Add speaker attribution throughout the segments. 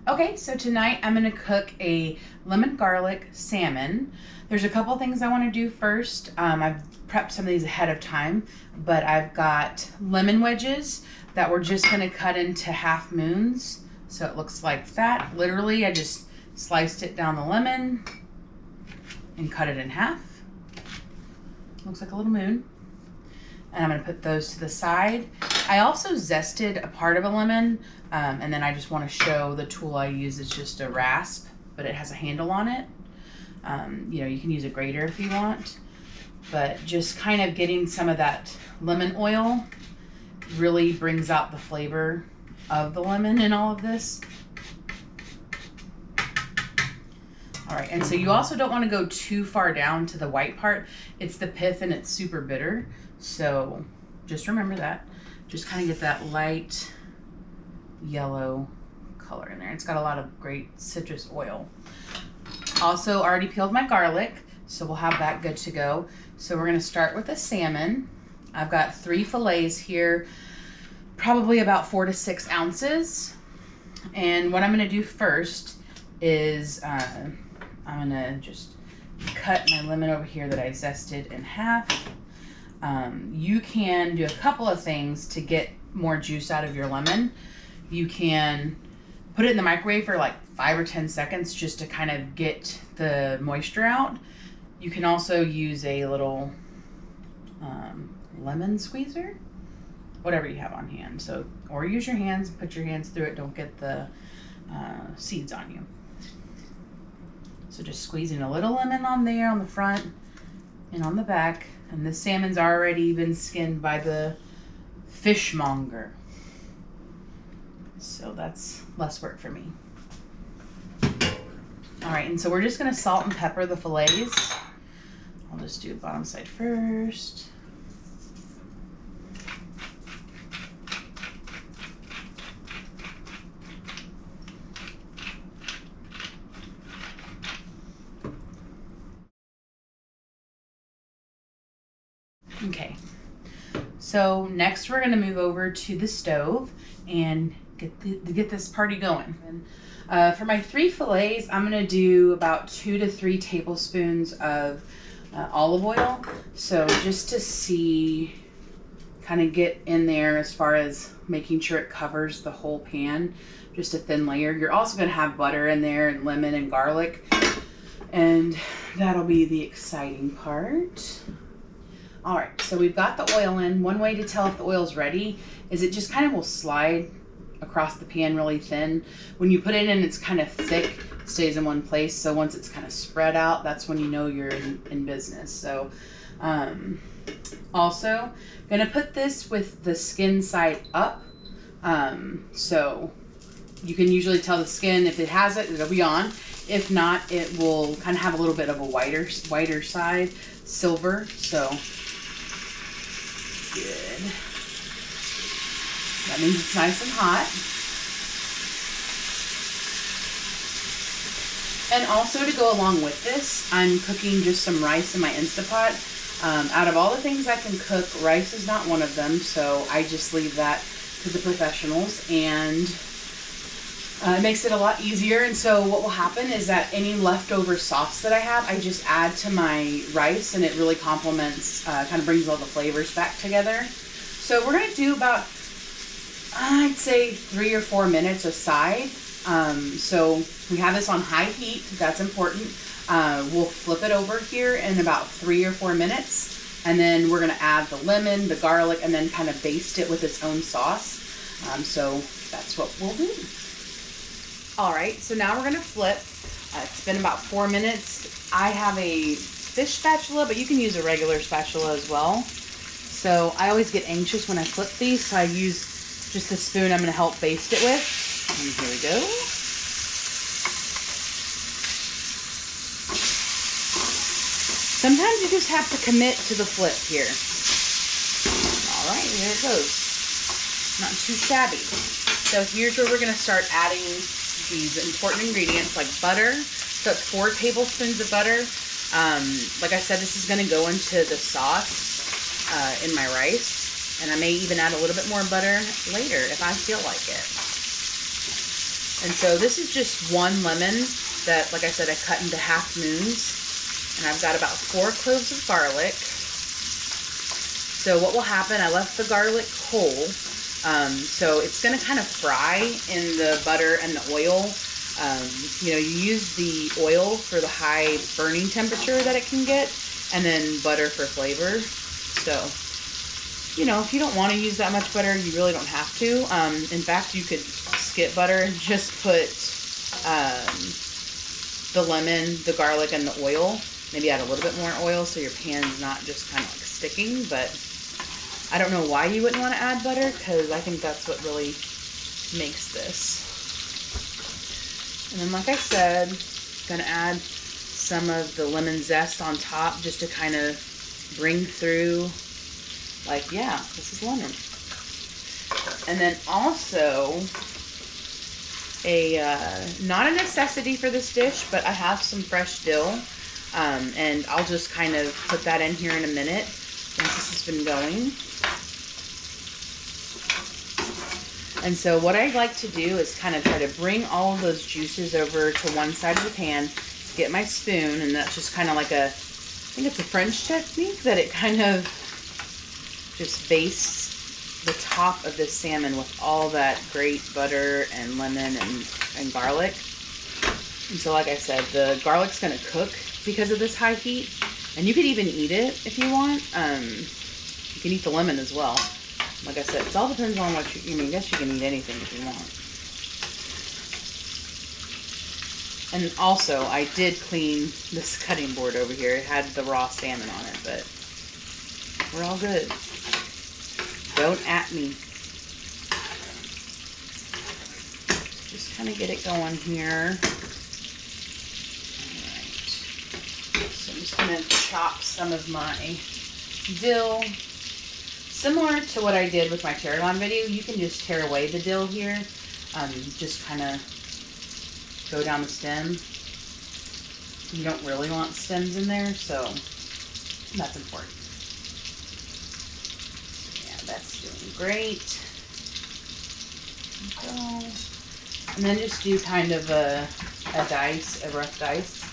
Speaker 1: Okay, so tonight I'm gonna cook a lemon garlic salmon. There's a couple things I wanna do first. I've prepped some of these ahead of time, but I've got lemon wedges that we're just gonna cut into half moons. So it looks like that. Literally, I just sliced it down the lemon and cut it in half. Looks like a little moon. And I'm gonna put those to the side. I also zested a part of a lemon, and then I just wanna show the tool I use is just a rasp, but it has a handle on it. You know, you can use a grater if you want, but just kind of getting some of that lemon oil really brings out the flavor of the lemon in all of this. All right, and so you also don't wanna go too far down to the white part. It's the pith and it's super bitter. So just remember that. Just kind of get that light yellow color in there. It's got a lot of great citrus oil. Also already peeled my garlic, so we'll have that good to go. So we're gonna start with the salmon. I've got 3 fillets here, probably about 4 to 6 ounces. And what I'm gonna do first is I'm gonna just cut my lemon over here that I zested in half. You can do a couple of things to get more juice out of your lemon. You can put it in the microwave for like 5 or 10 seconds just to kind of get the moisture out. You can also use a little lemon squeezer, whatever you have on hand. So, or use your hands, put your hands through it, don't get the seeds on you. So just squeezing a little lemon on there on the front and on the back. And the salmon's already been skinned by the fishmonger. So that's less work for me. All right, and so we're just gonna salt and pepper the fillets. I'll just do the bottom side first. Okay, so next we're gonna move over to the stove and get this party going. And, for my 3 fillets, I'm gonna do about 2 to 3 tablespoons of olive oil. So just to see, kind of get in there as far as making sure it covers the whole pan, just a thin layer. You're also gonna have butter in there and lemon and garlic, and that'll be the exciting part. All right, so we've got the oil in. One way to tell if the oil's ready is it just kind of will slide across the pan really thin. When you put it in, it's kind of thick, stays in one place. So once it's kind of spread out, that's when you know you're in business. So also gonna put this with the skin side up. So you can usually tell the skin, if it has it, it'll be on. If not, it will kind of have a little bit of a whiter side, silver. So good. That means it's nice and hot. And also to go along with this, I'm cooking just some rice in my Instapot. Out of all the things I can cook, rice is not one of them, so I just leave that to the professionals, and it makes it a lot easier. And so what will happen is that any leftover sauce that I have, I just add to my rice, and it really complements, kind of brings all the flavors back together. So we're gonna do about, I'd say 3 or 4 minutes aside. So we have this on high heat, that's important. We'll flip it over here in about 3 or 4 minutes, and then we're gonna add the lemon, the garlic, and then kind of baste it with its own sauce. So that's what we'll do. All right, so now we're gonna flip. It's been about 4 minutes. I have a fish spatula, but you can use a regular spatula as well. So I always get anxious when I flip these, so I use just the spoon I'm gonna help baste it with. And here we go. Sometimes you just have to commit to the flip here. All right, here it goes. Not too shabby. So here's where we're gonna start adding these important ingredients like butter. So it's 4 tablespoons of butter. Like I said, this is gonna go into the sauce in my rice. And I may even add a little bit more butter later if I feel like it. And so this is just 1 lemon that, like I said, I cut into half moons. And I've got about 4 cloves of garlic. So what will happen, I left the garlic whole. So it's going to kind of fry in the butter and the oil. You know, you use the oil for the high burning temperature that it can get, and then butter for flavor. So, you know, if you don't want to use that much butter, you really don't have to. In fact, you could skip butter and just put the lemon, the garlic, and the oil. Maybe add a little bit more oil so your pan's not just kind of like sticking, but I don't know why you wouldn't want to add butter, because I think that's what really makes this. And then, like I said, I'm gonna add some of the lemon zest on top just to kind of bring through, like, yeah, this is lemon. And then also not a necessity for this dish, but I have some fresh dill, and I'll just kind of put that in here in a minute once this has been going. And so what I like to do is kind of try to bring all of those juices over to one side of the pan, get my spoon, and that's just kind of like I think it's a French technique, that it kind of just bastes the top of this salmon with all that great butter and lemon and garlic. And so, like I said, the garlic's going to cook because of this high heat, and you could even eat it if you want. You can eat the lemon as well. Like I said, it all depends on what you, I mean, I guess you can eat anything if you want. And also, I did clean this cutting board over here. It had the raw salmon on it, but we're all good. Don't at me. Just kind of get it going here. Alright. So I'm just going to chop some of my dill. Similar to what I did with my tarragon video, you can just tear away the dill here. Just kind of go down the stem. You don't really want stems in there, so that's important. Yeah, that's doing great. Go. And then just do kind of a rough dice.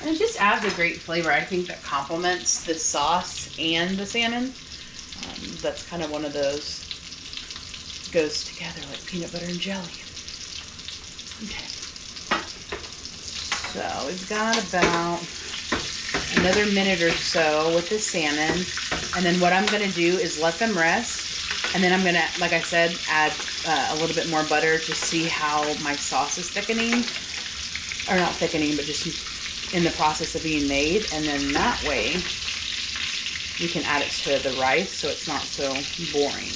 Speaker 1: And it just adds a great flavor. I think that complements the sauce and the salmon. That's kind of one of those, goes together like peanut butter and jelly. Okay. So we've got about another minute or so with the salmon. And then what I'm going to do is let them rest. And then I'm going to, like I said, add a little bit more butter to see how my sauce is thickening. Or not thickening, but just in the process of being made. And then that way we can add it to the rice so it's not so boring.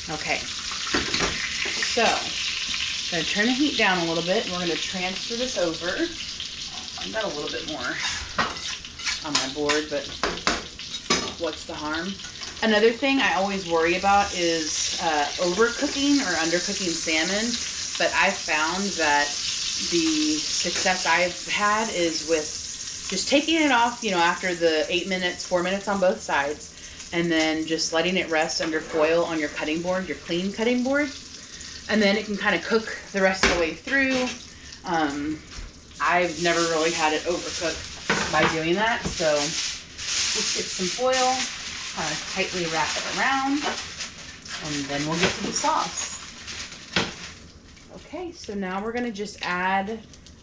Speaker 1: Okay, so I'm going to turn the heat down a little bit, and we're going to transfer this over. I've got a little bit more on my board, but what's the harm? Another thing I always worry about is overcooking or undercooking salmon, but I've found that the success I've had is with just taking it off, you know, after the 8 minutes, 4 minutes on both sides, and then just letting it rest under foil on your cutting board, your clean cutting board, and then it can kind of cook the rest of the way through. I've never really had it overcook by doing that, so just get some foil, kind of tightly wrap it around, and then we'll get to the sauce. Okay, so now we're going to just add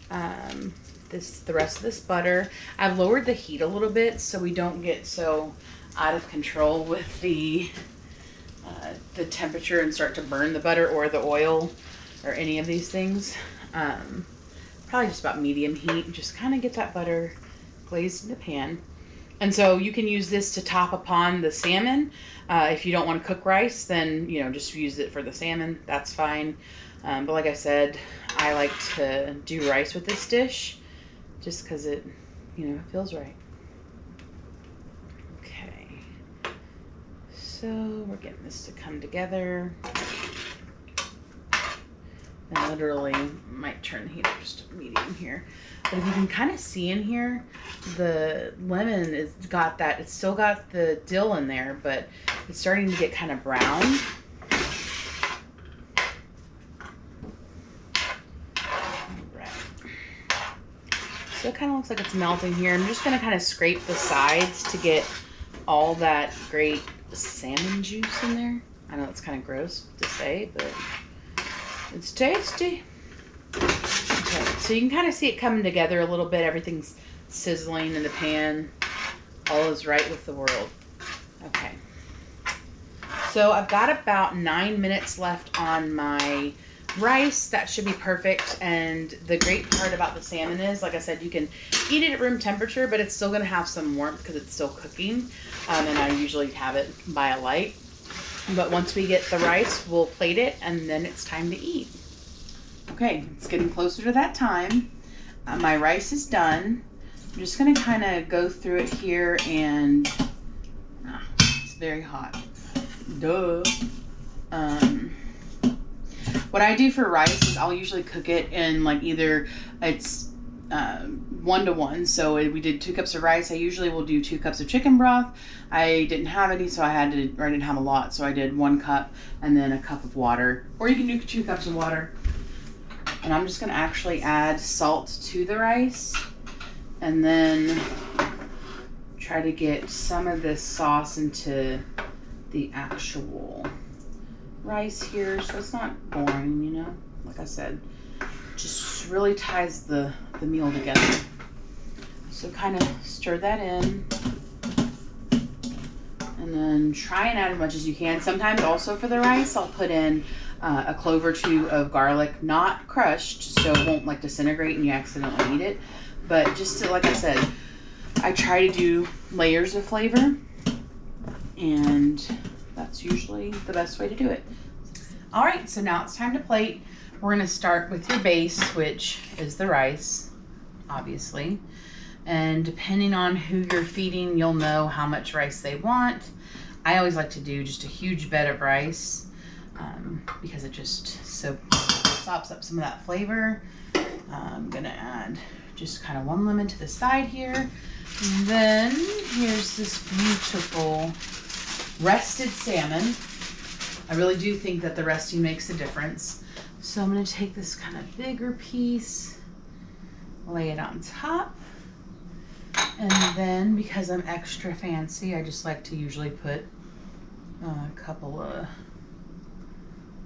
Speaker 1: the rest of this butter. I've lowered the heat a little bit so we don't get so out of control with the temperature and start to burn the butter or the oil or any of these things. Probably just about medium heat. Just kind of get that butter glazed in the pan. And so you can use this to top upon the salmon. If you don't want to cook rice, then, you know, just use it for the salmon. That's fine. But like I said, I like to do rice with this dish just because it, you know, feels right. Okay. So we're getting this to come together. I literally might turn the heat up just a medium here. But if you can kind of see in here, the lemon is got that, it's still got the dill in there, but it's starting to get kind of brown. Right. So it kind of looks like it's melting here. I'm just going to kind of scrape the sides to get all that great salmon juice in there. I know it's kind of gross to say, but it's tasty. Okay, so you can kind of see it coming together a little bit. Everything's sizzling in the pan. All is right with the world. Okay. So I've got about 9 minutes left on my rice. That should be perfect. And the great part about the salmon is, like I said, you can eat it at room temperature, but it's still going to have some warmth because it's still cooking. And I usually have it by a light. But once we get the rice, we'll plate it, and then it's time to eat. Okay, it's getting closer to that time. My rice is done. I'm just going to kind of go through it here, and it's very hot. Duh. What I do for rice is I'll usually cook it in like either it's 1-to-1. So we did 2 cups of rice. I usually will do 2 cups of chicken broth. I didn't have any, so I didn't have a lot, so I did 1 cup and then a cup of water. Or you can do 2 cups of water. And I'm just gonna actually add salt to the rice and then try to get some of this sauce into the actual rice here, so it's not boring, you know, like I said, just really ties the meal together. So kind of stir that in and then try and add as much as you can. Sometimes also for the rice I'll put in a clove or 2 of garlic, not crushed, so it won't like disintegrate and you accidentally eat it, but just to, like I said, I try to do layers of flavor, and that's usually the best way to do it. All right, so now it's time to plate. We're gonna start with your base, which is the rice, obviously. And depending on who you're feeding, you'll know how much rice they want. I always like to do just a huge bed of rice because it just sops up some of that flavor. I'm gonna add just kind of 1 lemon to the side here. And then here's this beautiful rested salmon. I really do think that the resting makes a difference. So I'm going to take this kind of bigger piece, lay it on top, and then because I'm extra fancy, I just like to usually put a couple of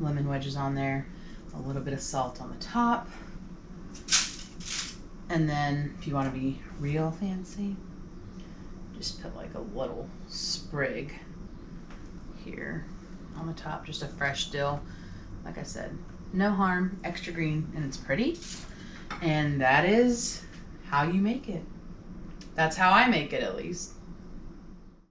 Speaker 1: lemon wedges on there, a little bit of salt on the top, and then if you want to be real fancy, just put like a little sprig here on the top, just a fresh dill. Like I said, no harm, extra green, and it's pretty. And that is how you make it. That's how I make it, at least.